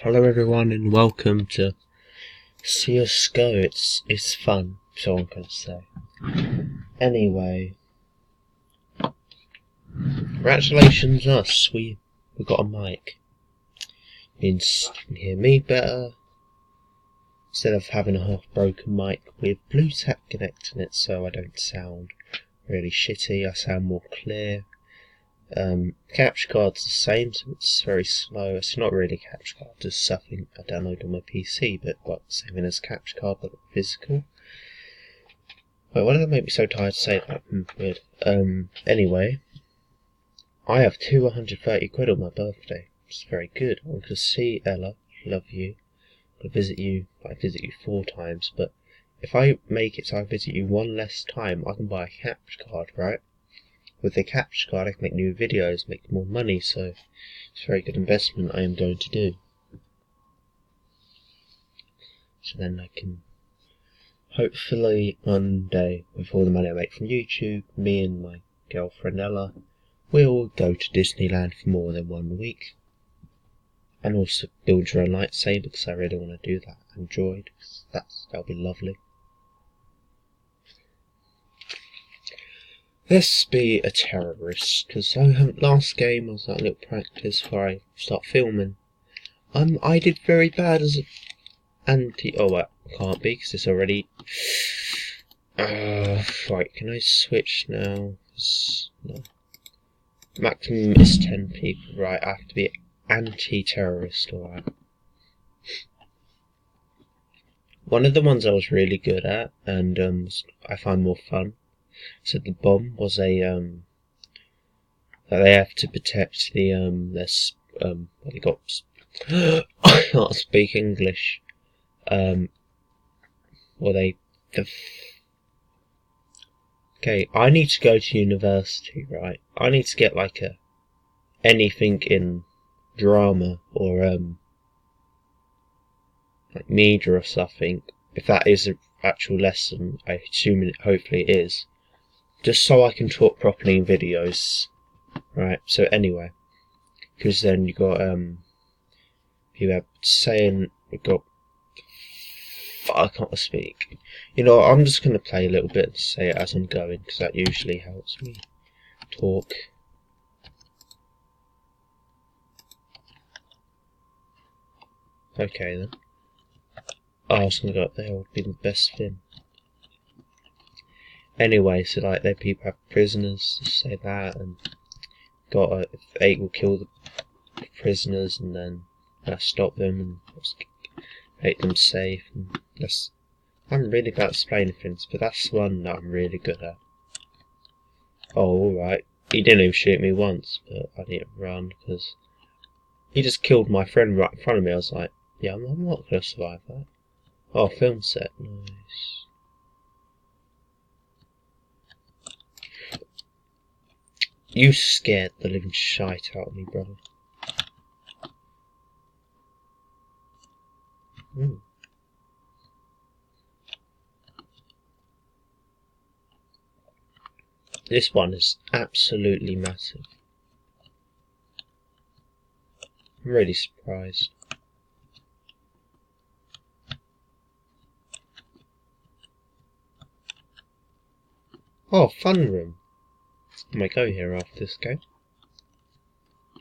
Hello everyone and welcome to CSGO. It's fun, so I'm gonna say. Anyway, congratulations us, we got a mic. Means you can hear me better. Instead of having a half broken mic with Bluetooth connecting it so I don't sound really shitty, I sound more clear. Capture card's the same, so it's very slow. It's not really a capture card, just something I download on my PC, but same as capture card, but physical. Wait, why did that make me so tired to say that? Weird. Anyway, I have 230 quid on my birthday. It's very good. I'm gonna see Ella, love you. I'm gonna visit you. I visit you 4 times, but if I make it so I visit you 1 less time, I can buy a capture card, right? With the capture card I can make new videos, make more money, so it's a very good investment I am going to do. So then I can, hopefully one day, with all the money I make from YouTube, me and my girlfriend Ella will go to Disneyland for more than 1 week. And also build your own lightsaber, because I really want to do that, and droid, that'll be lovely. Let's be a terrorist, because last game I was like a little practice before I start filming. I did very bad as an anti. Oh, well, can't be because it's already. Right, can I switch now? No. Maximum is 10 people. Right, I have to be anti-terrorist. Alright. One of the ones I was really good at, and I find more fun. So the bomb was a that they have to protect the what they got. I can't speak English. Okay, I need to go to university, right? I need to get like anything in drama or like media or something. If that is an actual lesson, I assume it hopefully it is. Just so I can talk properly in videos, right? So anyway, because then you got you have saying we got. I can't speak. You know, I'm just gonna play a little bit and say it as I'm going, because that usually helps me talk. Okay then. Oh, I was gonna go up there. Would be the best thing. Anyway, so like they people have prisoners, just say that, and got if they will kill the prisoners and then stop them and make them safe. And I'm really bad at explaining things, but that's one that I'm really good at. Oh, alright. He didn't even shoot me once, but I didn't run because he just killed my friend right in front of me. I was like, yeah, I'm not gonna survive that. Oh, film set, nice. You scared the living shite out of me, brother. This one is absolutely massive. I'm really surprised. Oh, fun room. I might go here after this game.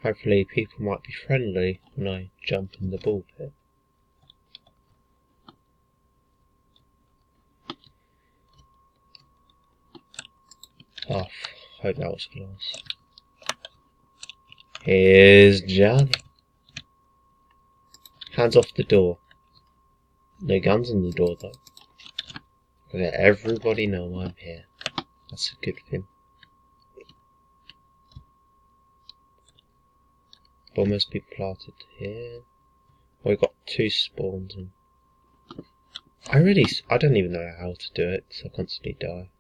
Hopefully people might be friendly when I jump in the ball pit. Oh, hope that was close. Here's Johnny. Hands off the door. No guns on the door though. Let everybody know I'm here. That's a good thing. Bombers be planted here. Oh, we got 2 spawns and I don't even know how to do it because I constantly die.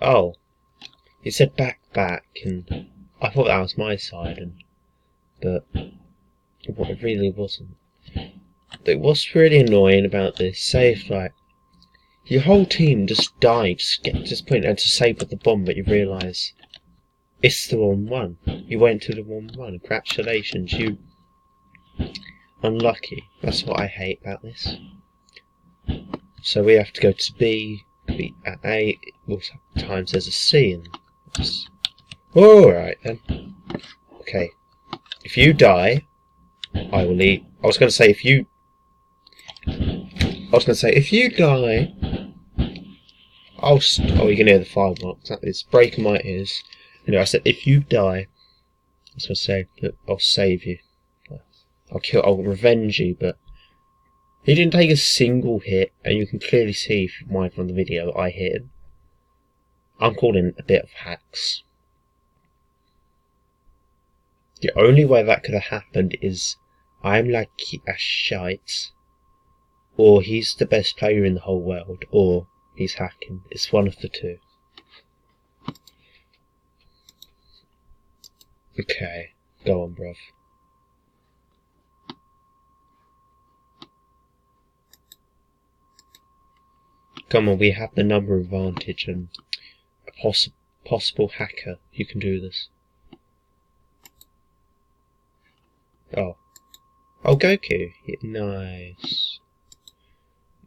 Oh, it said back, and I thought that was my side, but it really wasn't. What's really annoying about this, say if like Your whole team just died, just putting it to disable the bomb, but you realise it's the wrong one. You went to the wrong one. Congratulations, you unlucky. That's what I hate about this. So we have to go to B at A. Sometimes there's a C, and alright then. Okay. If you die, I will leave. I was going to say if you die, oh, you can hear the fireworks. It's breaking my ears. Anyway, I said if you die, I was going to say that I'll save you. I'll revenge you, but he didn't take a single hit, and you can clearly see from the video I hit him. I'm calling it a bit of hacks. The only way that could have happened is I'm lucky as shite, or he's the best player in the whole world, or he's hacking. It's one of the two. Okay, go on, bruv. Come on, we have the number advantage and a possible hacker who can do this. Oh, Goku, nice.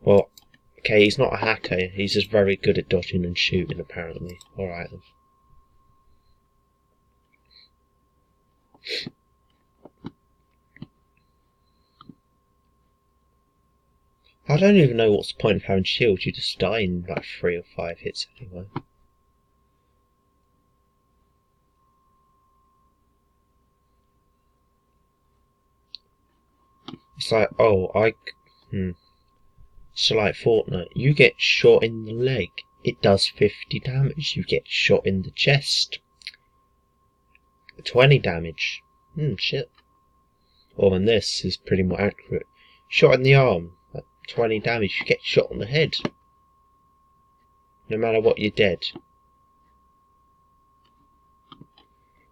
Well, okay, he's not a hacker. He's just very good at dodging and shooting, apparently. All right then. I don't even know what's the point of having shields. You just die in like 3 or 5 hits anyway. It's like, So like Fortnite, you get shot in the leg, it does 50 damage. You get shot in the chest, 20 damage. Shit. Or than this is pretty more accurate. Shot in the arm, 20 damage. You get shot on the head. No matter what, you're dead.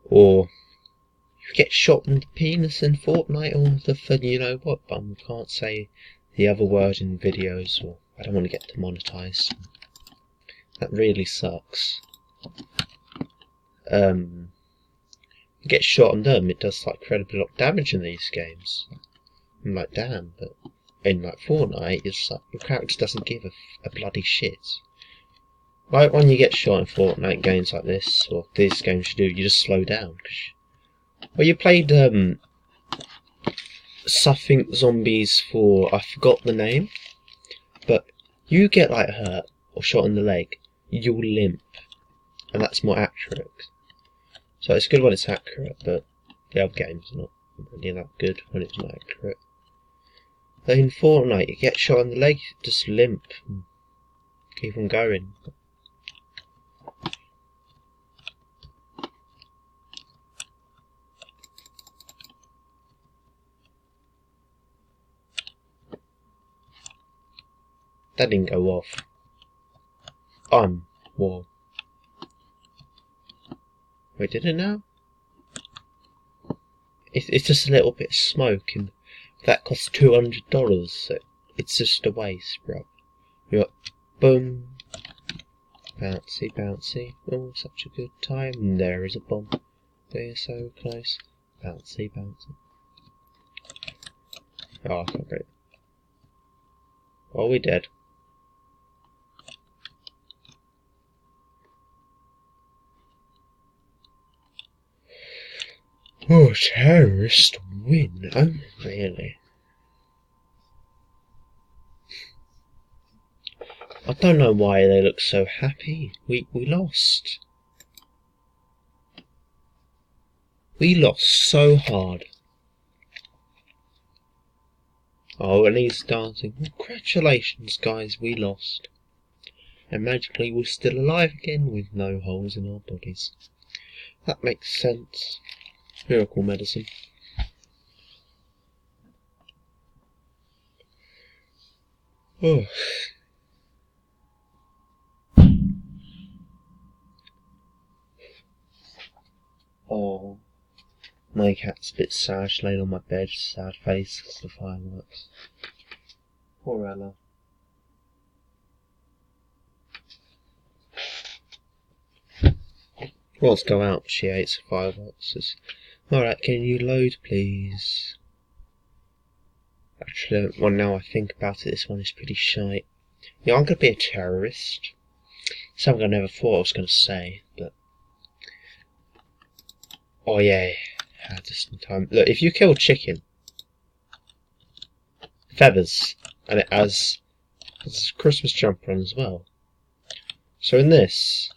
Or you get shot in the penis in Fortnite, or you know what, but I can't say the other word in videos, or I don't want to get demonetized. That really sucks. You get shot on them, it does like incredibly lot of damage in these games. I'm like, damn, but in like Fortnite, it's like your character doesn't give a bloody shit. Like when you get shot in Fortnite games like this, or these games you do, you just slow down. Well, you played something zombies for, I forgot the name, but you get like hurt or shot in the leg, you'll limp, and that's more accurate. So it's good when it's accurate, but the other games are not really that good when it's not accurate. But in Fortnite, you get shot in the leg, you just limp and keep on going. That didn't go off. Whoa. Wait, did it now? It's just a little bit of smoke, and that costs $200, so it's just a waste, bro. You're boom. Bouncy, bouncy. Oh, such a good time. And there is a bomb. They're so close. Bouncy, bouncy. Oh, I can't break. Oh, we're dead. Oh, terrorist win. Oh, really? I don't know why they look so happy. We lost. We lost so hard. Oh, and he's dancing. Congratulations, guys, we lost. And magically we're still alive again with no holes in our bodies. That makes sense. Miracle medicine. Oh. Oh. My cat's a bit sad, she's laying on my bed, sad face, because the fireworks. Poor Ella. Let's go out. She hates fireboxes. Alright, can you load, please? Actually, well, now I think about it, this one is pretty shite. Yeah, I'm gonna be a terrorist. Something I never thought I was gonna say, but. Oh, yeah. Had this in time. Look, if you kill chicken, feathers, and it has a Christmas jumper on as well. So in this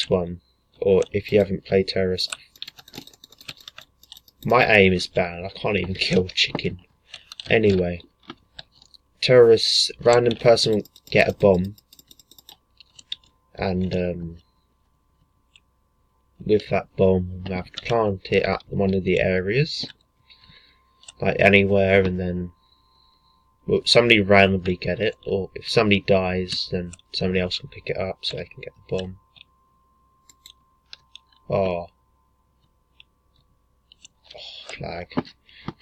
one, or if you haven't played Terrorist, my aim is bad. I can't even kill chicken. Anyway, Terrorist, random person will get a bomb, and with that bomb, we have to plant it at one of the areas, like anywhere, and then somebody randomly get it, or if somebody dies, then somebody else can pick it up so they can get the bomb. Oh, flag.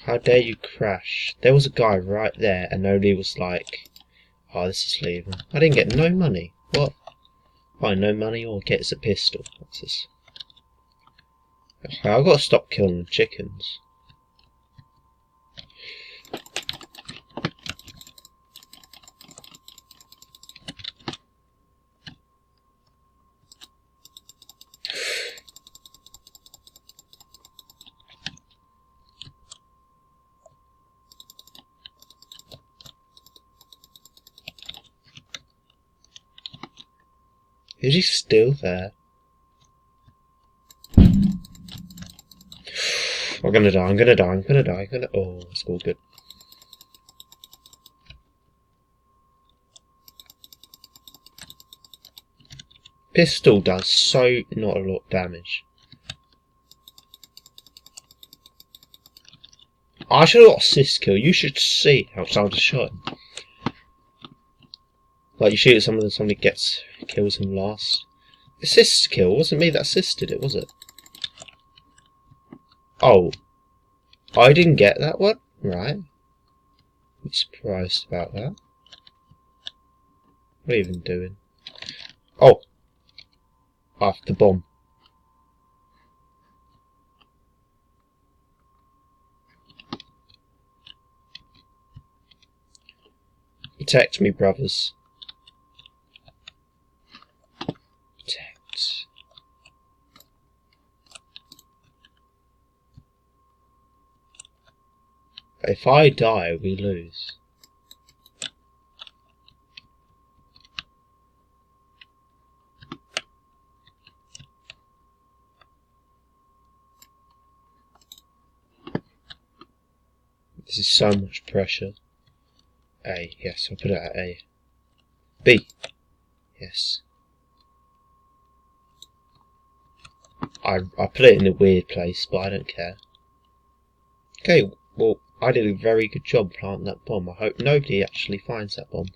How dare you crash? There was a guy right there, and nobody was like, oh, this is leaving. I didn't get no money. What? Oh, no money, or gets a pistol. What's this? Okay, I've got to stop killing the chickens. Is he still there? I'm gonna die, I'm gonna die, I'm gonna die, oh, it's all good. Pistol does so not a lot of damage. I should have got assist kill. You should see how someone shot him. Like you shoot at someone and somebody kills him last. Assist kill? Wasn't me that assisted it, was it? Oh. I didn't get that one? Right. I'm surprised about that. What are you even doing? Oh. After the bomb. Protect me, brothers. Protect. If I die, we lose. This is so much pressure. A, yes, I'll put it at A. B, yes. I put it in a weird place, but I don't care. Okay, well, I did a very good job planting that bomb. I hope nobody actually finds that bomb.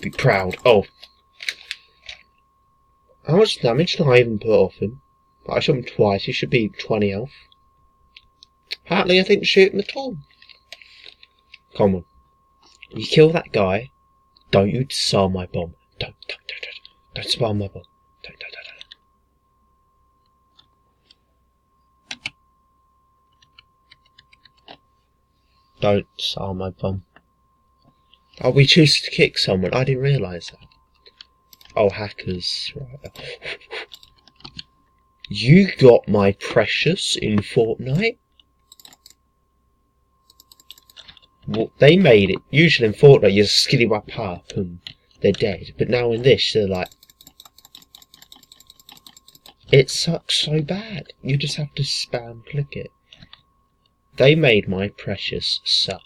Be proud. Oh. How much damage did I even put off him? I shot him twice, he should be 20 health. Apparently I didn't shoot him at all. Come on. You kill that guy, don't you disarm my bomb. Don't disarm my bomb. Don't. Don't disarm my bomb. Oh, we choose to kick someone. I didn't realise that. Oh, hackers. Right. You got my precious in Fortnite? Well, they made it. Usually in Fortnite, you just skiddy whap up and they're dead. But now in this, they're like... It sucks so bad. You just have to spam click it. They made my precious suck.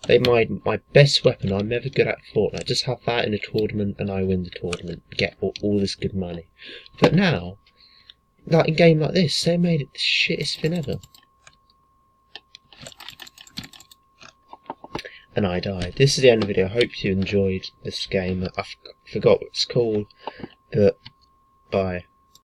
They made my best weapon I'm ever good at Fortnite. Just have that in a tournament and I win the tournament. Get all this good money. But now, like in a game like this, they made it the shittest thing ever. And I died. This is the end of the video. I hope you enjoyed this game. I forgot what it's called. But, bye.